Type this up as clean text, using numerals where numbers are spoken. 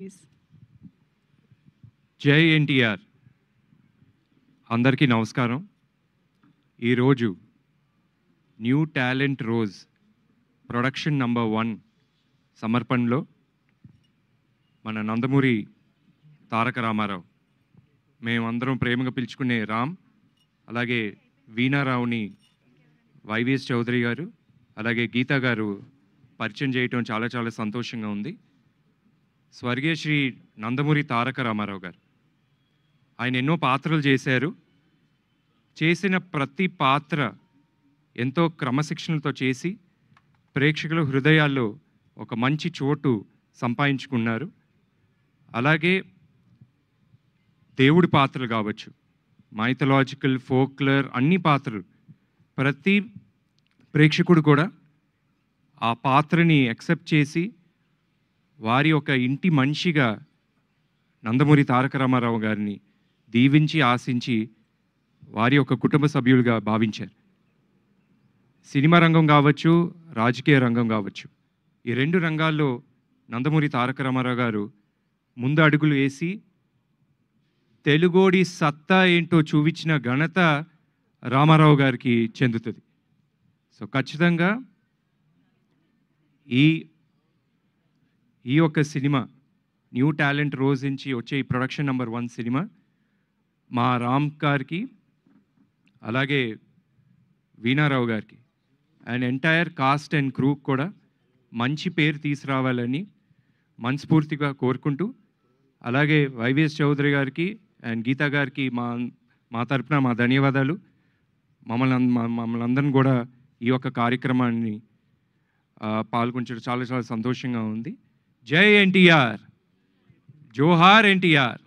Yes. జై ఎన్టీఆర్. అందరికీ నమస్కారం. ఈరోజు new talent rose production number 1 సమర్పణలో మన నందమూరి తారక రామారావు, మేమందరం ప్రేమగా పిలుచుకునే రామ్, అలాగే వీణారావుని వైవిఎస్ చౌదరి గారు, అలాగే గీతా గారు పరిచయం చేయటం చాలా చాలా సంతోషంగా ఉంది. స్వర్గీయ శ్రీ నందమూరి తారక రామారావు గారు, ఆయన ఎన్నో పాత్రలు చేశారు. చేసిన ప్రతి పాత్ర ఎంతో క్రమశిక్షణతో చేసి ప్రేక్షకుల హృదయాల్లో ఒక మంచి చోటు సంపాదించుకున్నారు. అలాగే దేవుడి పాత్రలు కావచ్చు, మైథలాజికల్, ఫోక్లర్, అన్ని పాత్రలు ప్రతి ప్రేక్షకుడు కూడా ఆ పాత్రని యాక్సెప్ట్ చేసి వారి ఒక ఇంటి మనిషిగా నందమూరి తారక రామారావు గారిని దీవించి ఆశించి వారి యొక్క కుటుంబ సభ్యులుగా భావించారు. సినిమా రంగం కావచ్చు, రాజకీయ రంగం కావచ్చు, ఈ రెండు రంగాల్లో నందమూరి తారక రామారావు గారు ముందు అడుగులు వేసి తెలుగోడి సత్తా ఏంటో చూపించిన ఘనత రామారావు గారికి చెందుతుంది. సో ఖచ్చితంగా ఈ యొక్క సినిమా న్యూ టాలెంట్ రోజ్ నుంచి వచ్చే ఈ ప్రొడక్షన్ నంబర్ 1 సినిమా మా రామ్ గారికి, అలాగే వీణారావు గారికి and entire cost and crew కూడా మంచి పేరు తీసుకురావాలని మనస్ఫూర్తిగా కోరుకుంటూ, అలాగే వైవిఎస్ చౌదరి గారికి అండ్ గీతా గారికి మా తరపున మా ధన్యవాదాలు. మమ్మల్ని అందరిని కూడా ఈ యొక్క కార్యక్రమాన్ని పాల్గొనడం చాలా చాలా సంతోషంగా ఉంది. జై ఎన్టీఆర్, జోహార్ ఎన్టీఆర్.